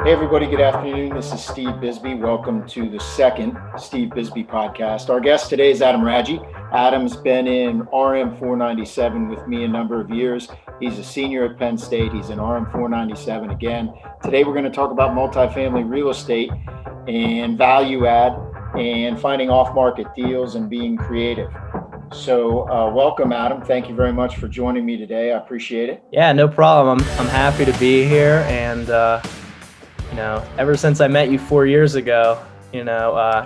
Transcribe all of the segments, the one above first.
Hey everybody, good afternoon. This is Steve Bisbee. Welcome to the second Steve Bisbee podcast. Our guest today is Adam Raggi. Adam's been in RM 497 with me a number of years. He's a senior at Penn State. He's in RM 497 again. Today we're going to talk about multifamily real estate and value add and finding off-market deals and being creative. So welcome, Adam. Thank you very much for joining me today. I appreciate it. Yeah, no problem. I'm happy to be here. And, ever since I met you 4 years ago,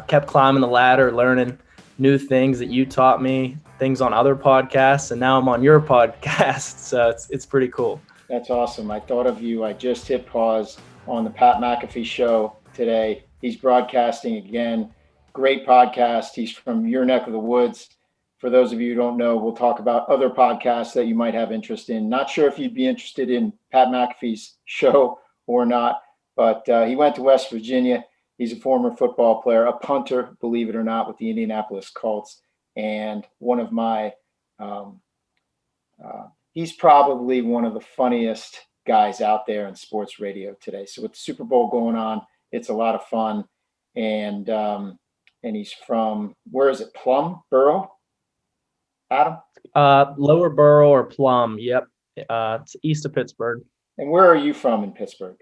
kept climbing the ladder, learning new things that you taught me, things on other podcasts. And now I'm on your podcast. So it's pretty cool. That's awesome. I thought of you. I just hit pause on the Pat McAfee show today. He's broadcasting again. Great podcast. He's from your neck of the woods. For those of you who don't know, we'll talk about other podcasts that you might have interest in. Not sure if you'd be interested in Pat McAfee's show or not, but he went to West Virginia. He's a former football player, a punter, believe it or not, with the Indianapolis Colts. And one of my, he's probably one of the funniest guys out there in sports radio today. So with the Super Bowl going on, it's a lot of fun. And he's from, where is it, Plum Borough? Adam? Lower Borough or Plum. Yep. It's east of Pittsburgh. And where are you from in Pittsburgh?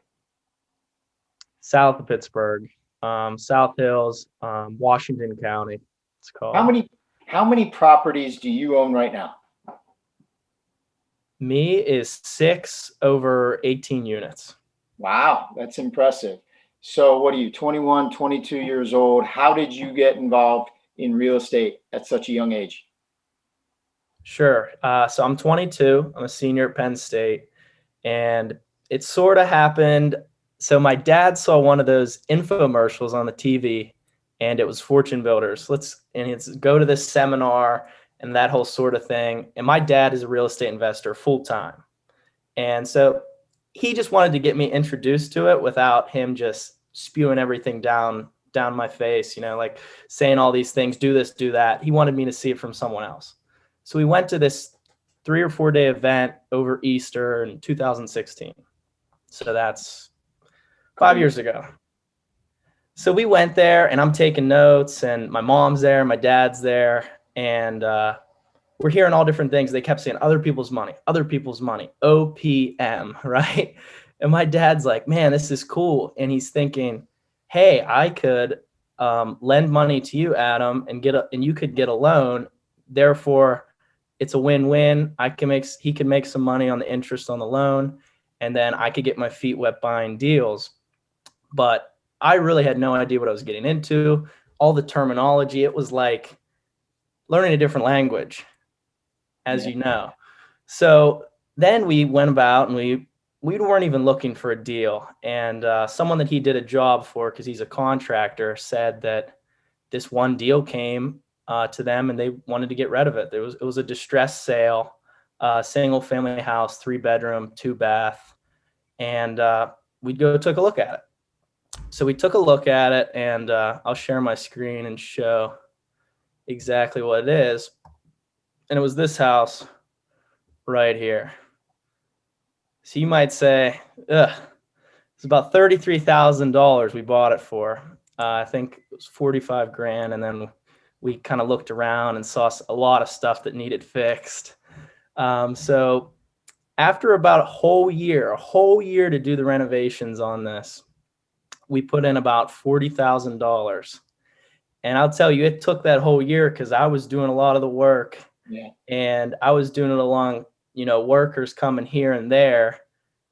South of Pittsburgh. South Hills, Washington County. It's called. How many properties do you own right now? Me is 6 over 18 units. Wow, that's impressive. So what are you, 21, 22 years old? How did you get involved in real estate at such a young age? Sure. So I'm 22. I'm a senior at Penn State. And it sort of happened. So my dad saw one of those infomercials on the TV, and it was Fortune Builders. It's go to this seminar and that whole sort of thing. And my dad is a real estate investor full time. And so he just wanted to get me introduced to it without him just spewing everything down my face, like saying all these things, do this, do that. He wanted me to see it from someone else. So we went to this 3 or 4 day event over Easter in 2016. So that's 5 years ago. So we went there and I'm taking notes and my mom's there, my dad's there. And we're hearing all different things. They kept saying other people's money, OPM, right? And my dad's like, man, this is cool. And he's thinking, hey, I could lend money to you, Adam, and you could get a loan. Therefore, it's a win-win. He can make some money on the interest on the loan, and then I could get my feet wet buying deals. But I really had no idea what I was getting into. All the terminology, it was like learning a different language, as you know. So then we went about and we weren't even looking for a deal. And someone that he did a job for, because he's a contractor, said that this one deal came to them and they wanted to get rid of it. It was a distressed sale, single family house, 3-bedroom, 2-bath. And we took a look at it. So we took a look at it, and I'll share my screen and show exactly what it is. And it was this house right here. So you might say, it's about $33,000 we bought it for. I think it was 45 grand. And then we kind of looked around and saw a lot of stuff that needed fixed. So after about a whole year to do the renovations on this, we put in about $40,000. And I'll tell you, it took that whole year because I was doing a lot of the work. Yeah. And I was doing it along, workers coming here and there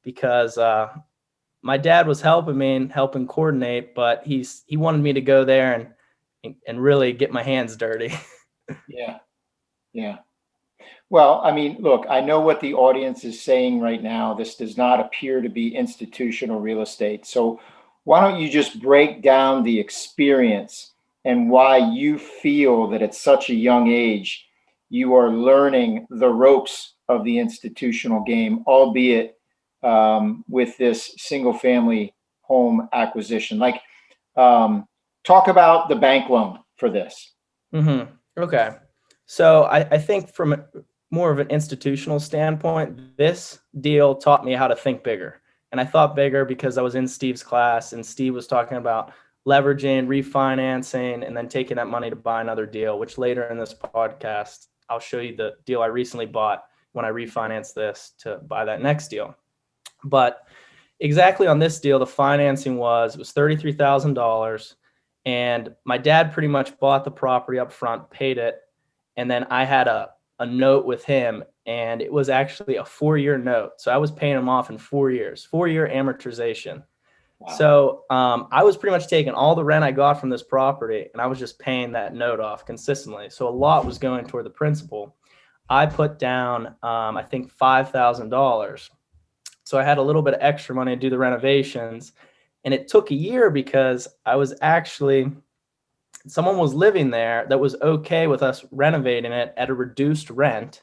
because my dad was helping me and helping coordinate, but he wanted me to go there and really get my hands dirty. Yeah. Yeah. Well, I mean, look, I know what the audience is saying right now. This does not appear to be institutional real estate. So why don't you just break down the experience and why you feel that at such a young age, you are learning the ropes of the institutional game, albeit with this single family home acquisition. Talk about the bank loan for this. Mm-hmm. Okay. So I think from more of an institutional standpoint, this deal taught me how to think bigger And I thought bigger because I was in Steve's class and Steve was talking about leveraging, refinancing, and then taking that money to buy another deal, which later in this podcast, I'll show you the deal I recently bought when I refinanced this to buy that next deal. But exactly on this deal, the financing was $33,000. And my dad pretty much bought the property up front, paid it. And then I had a note with him, and it was actually a 4-year note. So I was paying him off in 4 years, 4-year amortization. Wow. So I was pretty much taking all the rent I got from this property, and I was just paying that note off consistently. So a lot was going toward the principal. I put down, I think, $5,000. So I had a little bit of extra money to do the renovations. And it took a year because someone was living there that was okay with us renovating it at a reduced rent.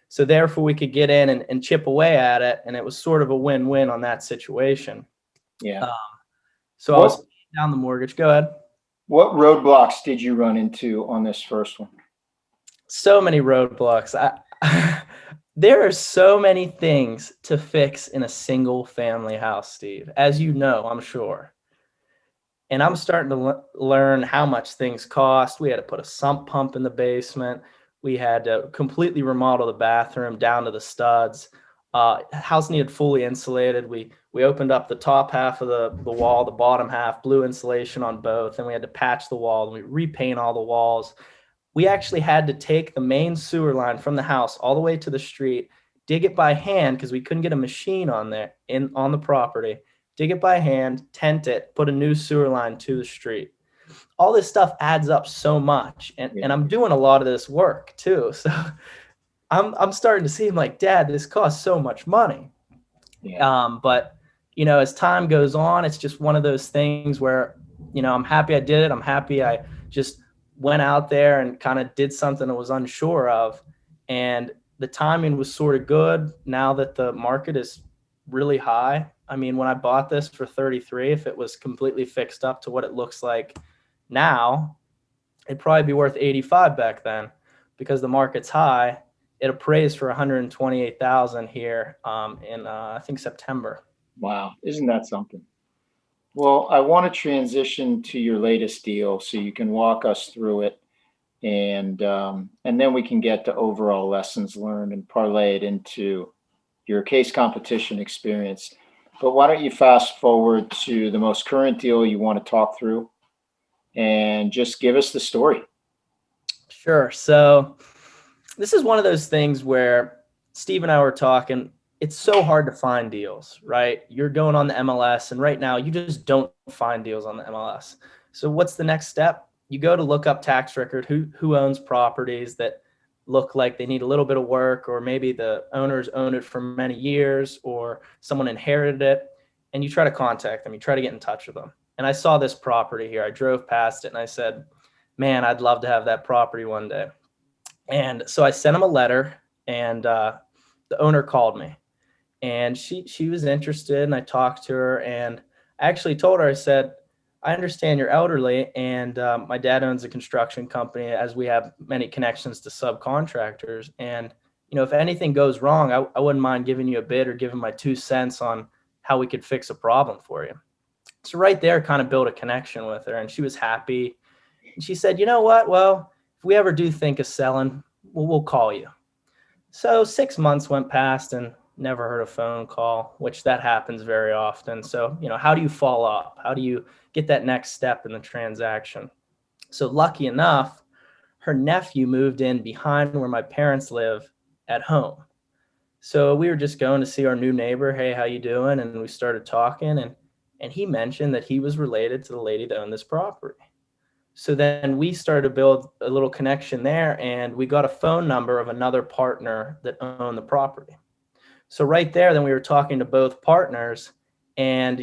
So therefore we could get in and chip away at it. And it was sort of a win-win on that situation. Yeah. So I was paying down the mortgage. Go ahead. What roadblocks did you run into on this first one? So many roadblocks. There are so many things to fix in a single family house, Steve, as you know, I'm sure. And I'm starting to learn how much things cost. We had to put a sump pump in the basement. We had to completely remodel the bathroom down to the studs. House needed fully insulated. We opened up the top half of the wall, the bottom half, blue insulation on both, and we had to patch the wall, and we repaint all the walls. We actually had to take the main sewer line from the house all the way to the street, dig it by hand because we couldn't get a machine on the property, dig it by hand, tent it, put a new sewer line to the street. All this stuff adds up so much. And I'm doing a lot of this work too. So I'm starting to see him like, Dad, this costs so much money. Yeah. But as time goes on, it's just one of those things where, I'm happy I did it. I'm happy I just went out there and kind of did something I was unsure of. And the timing was sort of good now that the market is really high. I mean, when I bought this for 33, if it was completely fixed up to what it looks like now, it'd probably be worth 85 back then because the market's high. It appraised for 128,000 here in I think September. Wow. Isn't that something? Well, I want to transition to your latest deal so you can walk us through it, and then we can get to overall lessons learned and parlay it into your case competition experience. But why don't you fast forward to the most current deal you want to talk through and just give us the story. Sure. So this is one of those things where Steve and I were talking. It's so hard to find deals, right? You're going on the MLS, and right now you just don't find deals on the MLS. So what's the next step? You go to look up tax record, who owns properties that look like they need a little bit of work, or maybe the owners owned it for many years, or someone inherited it, and you try to contact them. You try to get in touch with them. And I saw this property here. I drove past it and I said, man, I'd love to have that property one day. And so I sent him a letter, and the owner called me. And she was interested, and I talked to her, and I actually told her, I said, I understand you're elderly, and my dad owns a construction company, as we have many connections to subcontractors. And, if anything goes wrong, I wouldn't mind giving you a bid or giving my 2 cents on how we could fix a problem for you. So right there kind of built a connection with her, and she was happy. And she said, you know what? Well, if we ever do think of selling, we'll call you. So 6 months went past, and never heard a phone call, which that happens very often. So, how do you follow up? How do you get that next step in the transaction? So lucky enough, her nephew moved in behind where my parents live at home. So we were just going to see our new neighbor. Hey, how you doing? And we started talking, and he mentioned that he was related to the lady that owned this property. So then we started to build a little connection there, and we got a phone number of another partner that owned the property. So right there, then we were talking to both partners, and,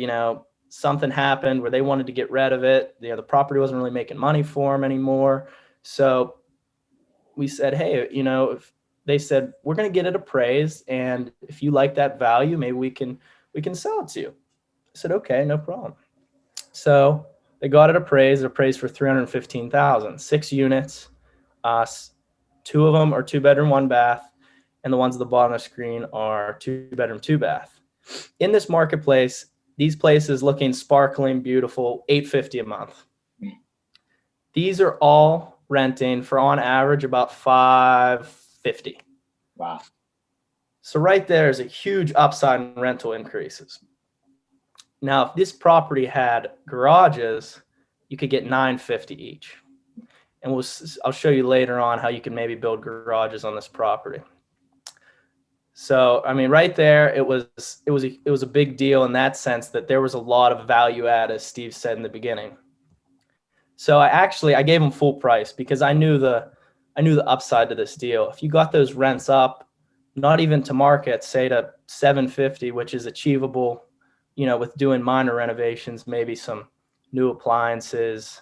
something happened where they wanted to get rid of it. The property wasn't really making money for them anymore. So we said, hey, if they said, we're going to get it appraised, and if you like that value, maybe we can sell it to you. I said, okay, no problem. So they got it appraised for $315,000, 6 units. 2 of them are 2-bedroom, 1 bath. And the ones at the bottom of the screen are 2-bedroom, 2 bath. In this marketplace, these places looking sparkling, beautiful, $850 a month. These are all renting for on average about $550. Wow. So right there is a huge upside in rental increases. Now, if this property had garages, you could get $950 each. And I'll show you later on how you can maybe build garages on this property. So, I mean, right there, it was a big deal in that sense that there was a lot of value add, as Steve said in the beginning. So I gave them full price because I knew the upside to this deal. If you got those rents up, not even to market, say to 750, which is achievable, with doing minor renovations, maybe some new appliances,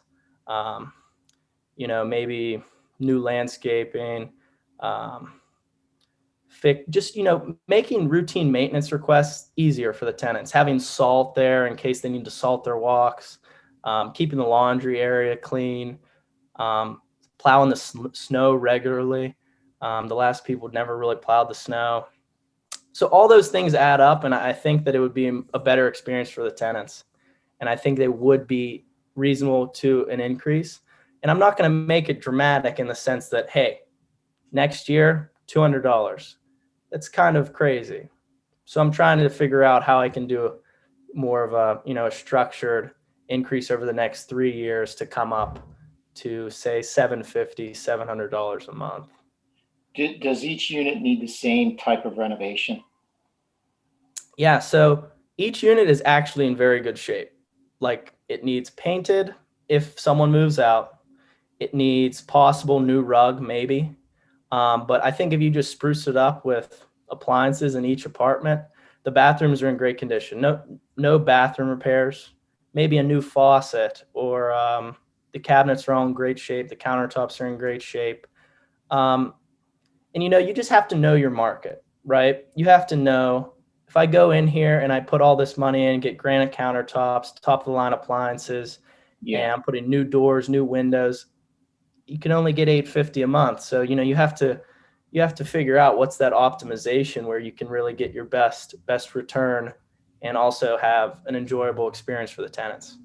maybe new landscaping, making routine maintenance requests easier for the tenants, having salt there in case they need to salt their walks, keeping the laundry area clean, plowing the snow regularly. The last people never really plowed the snow. So all those things add up, and I think that it would be a better experience for the tenants. And I think they would be reasonable to an increase. And I'm not going to make it dramatic in the sense that, hey, next year, $200. That's kind of crazy. So I'm trying to figure out how I can do more of a structured increase over the next 3 years to come up to say $700 a month. Does each unit need the same type of renovation? Yeah, so each unit is actually in very good shape. Like, it needs painted if someone moves out. It needs possible new rug, maybe. But I think if you just spruce it up with appliances in each apartment, the bathrooms are in great condition. No bathroom repairs, maybe a new faucet, or the cabinets are all in great shape. The countertops are in great shape. And you just have to know your market, right? You have to know, if I go in here and I put all this money in, get granite countertops, top of the line appliances, and I'm putting new doors, new windows, you can only get $850 a month. So, you have to figure out what's that optimization where you can really get your best return and also have an enjoyable experience for the tenants.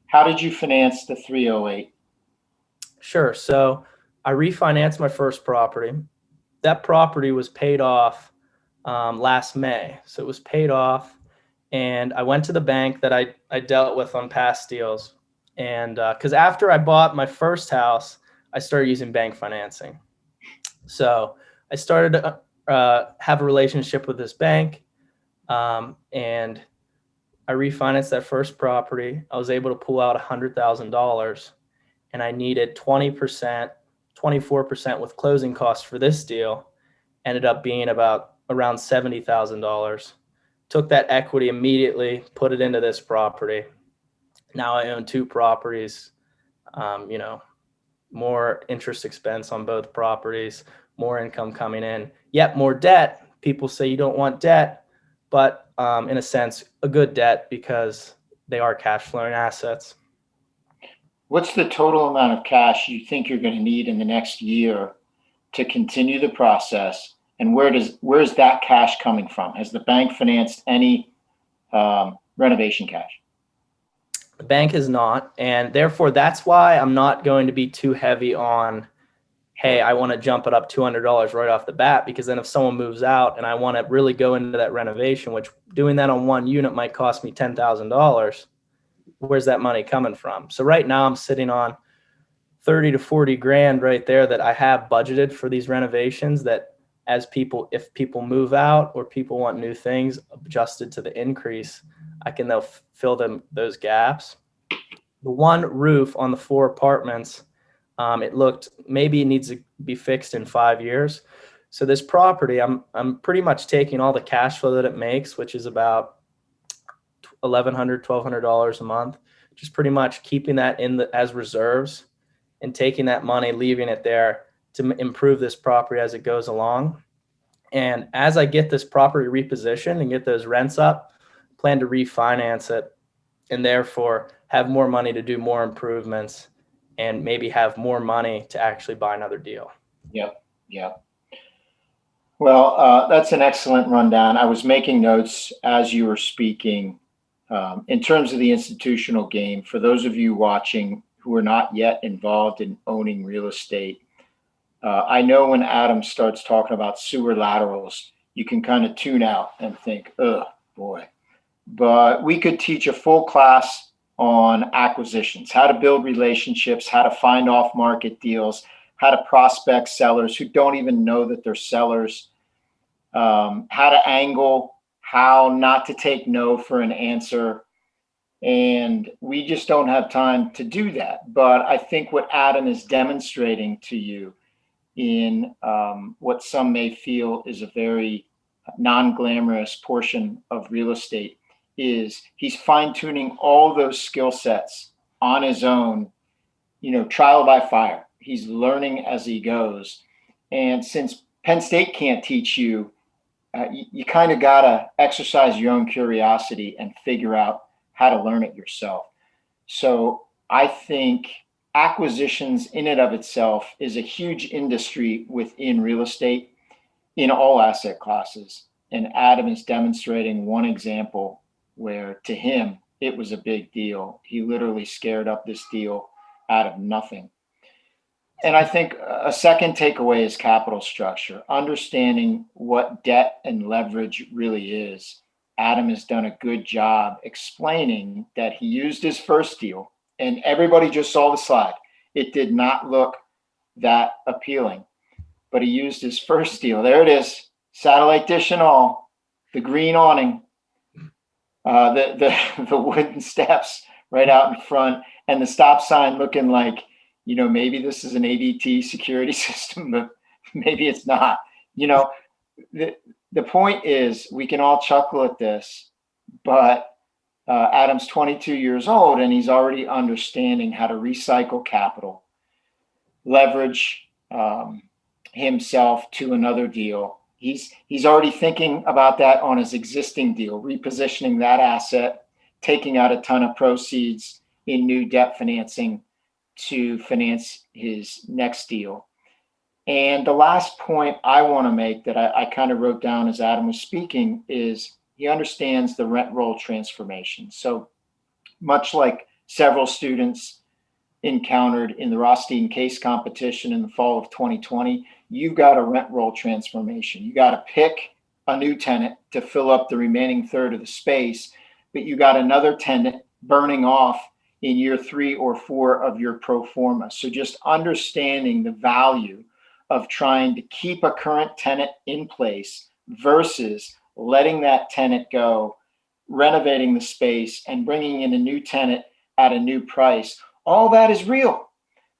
How did you finance the 308? Sure. So I refinanced my first property. That property was paid off last May. So it was paid off, and I went to the bank that I dealt with on past deals. And because after I bought my first house, I started using bank financing. So I started to have a relationship with this bank, and I refinanced that first property. I was able to pull out $100,000, and I needed 20%, 24% with closing costs for this deal. Ended up being around $70,000. Took that equity immediately, put it into this property. Now I own 2 properties, more interest expense on both properties, more income coming in, yet more debt. People say you don't want debt, but in a sense, a good debt because they are cash flowing assets. What's the total amount of cash you think you're going to need in the next year to continue the process? And where's that cash coming from? Has the bank financed any renovation cash? The bank has not, and therefore that's why I'm not going to be too heavy on, hey, I want to jump it up $200 right off the bat, because then if someone moves out and I want to really go into that renovation, which doing that on one unit might cost me $10,000, where's that money coming from? So right now I'm sitting on 30 to 40 grand right there that I have budgeted for these renovations, that if people move out or people want new things adjusted to the increase, I can now fill those gaps. The one roof on the 4 apartments, maybe it needs to be fixed in 5 years. So this property, I'm pretty much taking all the cash flow that it makes, which is about $1,100, $1,200 a month, just pretty much keeping that as reserves and taking that money, leaving it there to improve this property as it goes along. And as I get this property repositioned and get those rents up, plan to refinance it, and therefore have more money to do more improvements and maybe have more money to actually buy another deal. Yep. Well, that's an excellent rundown. I was making notes as you were speaking. In terms of the institutional game, for those of you watching who are not yet involved in owning real estate, I know when Adam starts talking about sewer laterals, you can kind of tune out and think, oh boy. But we could teach a full class on acquisitions, how to build relationships, how to find off market deals, how to prospect sellers who don't even know that they're sellers, how to angle, how not to take no for an answer. And we just don't have time to do that. But I think what Adam is demonstrating to you in what some may feel is a very non glamorous portion of real estate is he's fine tuning all those skill sets on his own, trial by fire. He's learning as he goes. And since Penn State can't teach you, you kind of got to exercise your own curiosity and figure out how to learn it yourself. So I think acquisitions in and of itself is a huge industry within real estate in all asset classes. And Adam is demonstrating one example where to him it was a big deal. He literally scared up this deal out of nothing. And I think a second takeaway is capital structure, understanding what debt and leverage really is. Adam has done a good job explaining that he used his first deal, and everybody just saw the slide. It did not look that appealing, but he used his first deal. There it is, satellite dish and all, the green awning, the wooden steps right out in front, and the stop sign looking like, maybe this is an ADT security system, but maybe it's not. You know, the point is we can all chuckle at this, but Adam's 22 years old and he's already understanding how to recycle capital, leverage himself to another deal. He's already thinking about that on his existing deal, repositioning that asset, taking out a ton of proceeds in new debt financing to finance his next deal. And the last point I want to make that I kind of wrote down as Adam was speaking is he understands the rent roll transformation. So much like several students encountered in the Rothstein case competition in the fall of 2020, you've got a rent roll transformation. You got to pick a new tenant to fill up the remaining third of the space, but you got another tenant burning off in year 3 or 4 of your pro forma. So just understanding the value of trying to keep a current tenant in place versus letting that tenant go, renovating the space, and bringing in a new tenant at a new price. All that is real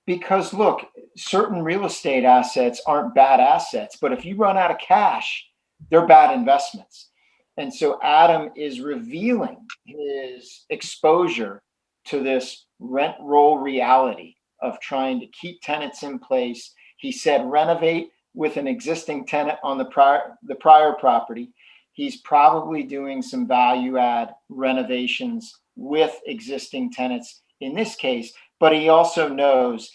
because look, certain real estate assets aren't bad assets, but if you run out of cash, they're bad investments. And so Adam is revealing his exposure to this rent roll reality of trying to keep tenants in place. He said renovate with an existing tenant on the prior property. He's probably doing some value add renovations with existing tenants in this case, but he also knows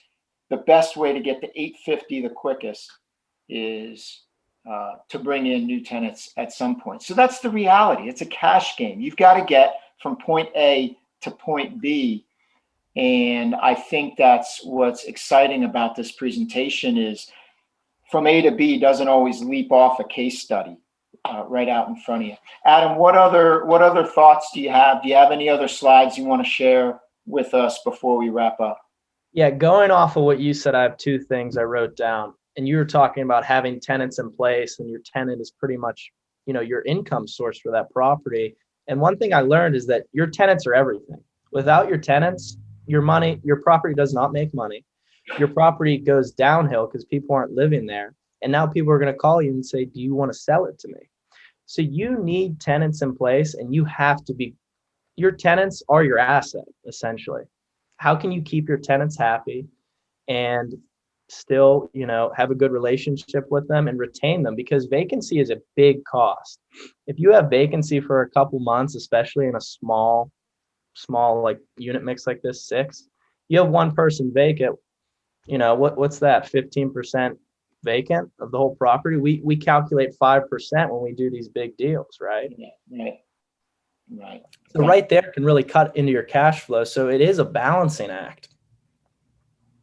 the best way to get to 850 the quickest is to bring in new tenants at some point. So that's the reality. It's a cash game. You've got to get from point A to point B. And I think that's what's exciting about this presentation is from A to B doesn't always leap off a case study right out in front of you. Adam, what other thoughts do you have? Do you have any other slides you want to share with us before we wrap up? Yeah, going off of what you said, I have two things I wrote down. And you were talking about having tenants in place, and your tenant is pretty much, your income source for that property. And one thing I learned is that your tenants are everything. Without your tenants, your property does not make money. Your property goes downhill because people aren't living there. And now people are going to call you and say, do you want to sell it to me? So you need tenants in place, and your tenants are your asset, essentially. How can you keep your tenants happy and still, have a good relationship with them and retain them? Because vacancy is a big cost. If you have vacancy for a couple months, especially in a small like unit mix like this, 6, you have one person vacant, what's that, 15% vacant of the whole property, we calculate 5% when we do these big deals, right? Yeah, right. So right there can really cut into your cash flow. So it is a balancing act,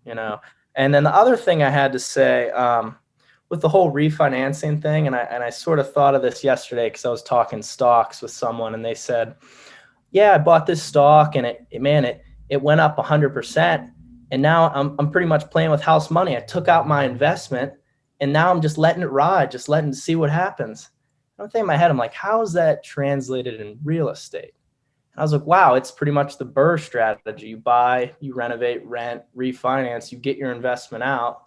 you know. And then the other thing I had to say, with the whole refinancing thing, and I sort of thought of this yesterday because I was talking stocks with someone, and they said, yeah, I bought this stock and it went up 100%. And now I'm pretty much playing with house money. I took out my investment and now I'm just letting it ride, just letting it see what happens. I'm thinking in my head, I'm like, how is that translated in real estate? And I was like, wow, it's pretty much the BRRRR strategy. You buy, you renovate, rent, refinance, you get your investment out,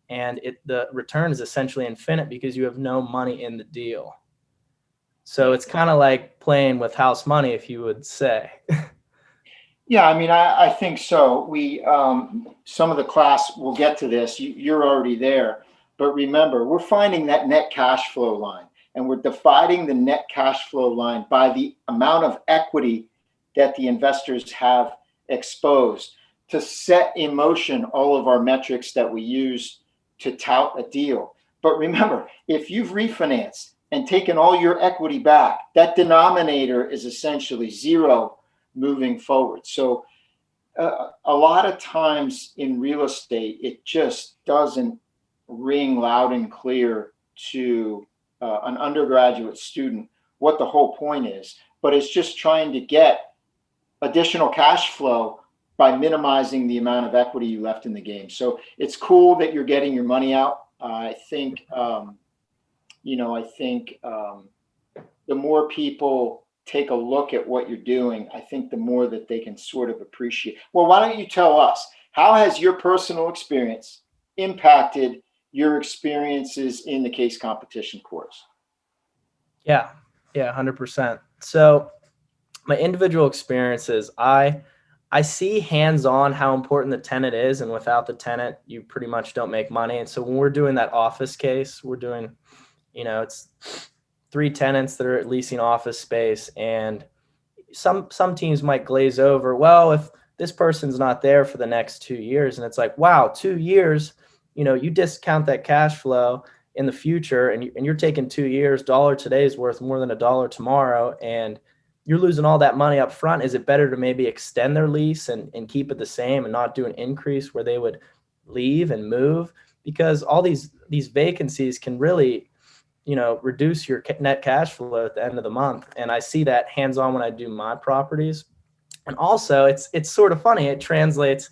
and the return is essentially infinite because you have no money in the deal. So it's kind of like playing with house money, if you would say. Yeah, I mean, I think so. We, some of the class, we'll get to this. You're already there. But remember, we're finding that net cash flow line, and we're dividing the net cash flow line by the amount of equity that the investors have exposed to set in motion all of our metrics that we use to tout a deal. But remember, if you've refinanced and taken all your equity back, that denominator is essentially zero moving forward. So a lot of times in real estate, it just doesn't ring loud and clear to an undergraduate student what the whole point is, but it's just trying to get additional cash flow by minimizing the amount of equity you left in the game. So it's cool that you're getting your money out. I think, the more people take a look at what you're doing, I think the more that they can sort of appreciate. Well, why don't you tell us, how has your personal experience impacted your experiences in the case competition course? Yeah, 100%. So my individual experiences, I see hands-on how important the tenant is, and without the tenant, you pretty much don't make money. And so when we're doing that office case, we're doing, it's 3 tenants that are leasing office space, and some teams might glaze over, well, if this person's not there for the next 2 years, and it's like, wow, 2 years, you discount that cash flow in the future, and you're taking 2 years, dollar today is worth more than a dollar tomorrow, and you're losing all that money up front. Is it better to maybe extend their lease and keep it the same and not do an increase where they would leave and move? Because all these vacancies can really, reduce your net cash flow at the end of the month. And I see that hands-on when I do my properties. And also it's sort of funny. It translates,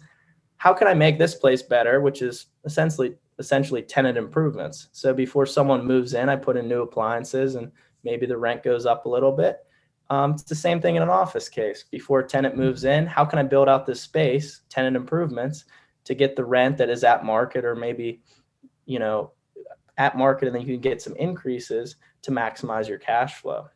how can I make this place better, which is essentially tenant improvements. So before someone moves in, I put in new appliances and maybe the rent goes up a little bit. It's the same thing in an office case. Before a tenant moves in, how can I build out this space, tenant improvements, to get the rent that is at market, or maybe, at market, and then you can get some increases to maximize your cash flow.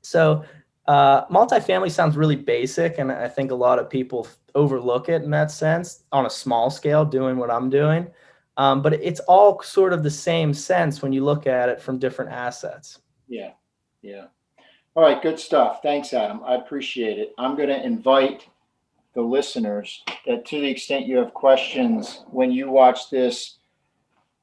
So multifamily sounds really basic, and I think a lot of people overlook it in that sense on a small scale, doing what I'm doing. But it's all sort of the same sense when you look at it from different assets. Yeah. All right, good stuff. Thanks, Adam. I appreciate it. I'm going to invite the listeners that, to the extent you have questions when you watch this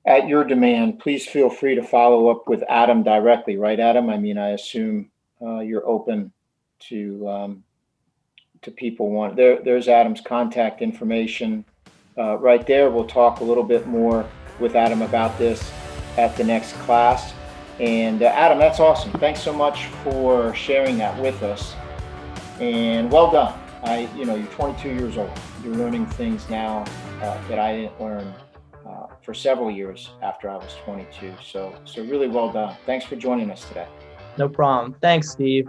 at your demand, please feel free to follow up with Adam directly, right, Adam? I mean, I assume you're open to people there's Adam's contact information right there. We'll talk a little bit more with Adam about this at the next class. And Adam, that's awesome. Thanks so much for sharing that with us. And well done. You're 22 years old. You're learning things now that I didn't learn for several years after I was 22. So really well done. Thanks for joining us today. No problem. Thanks, Steve.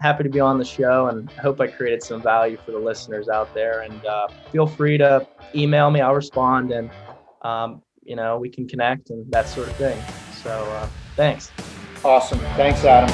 Happy to be on the show, and I hope I created some value for the listeners out there. And feel free to email me. I'll respond, and we can connect and that sort of thing. So thanks. Awesome. Thanks, Adam.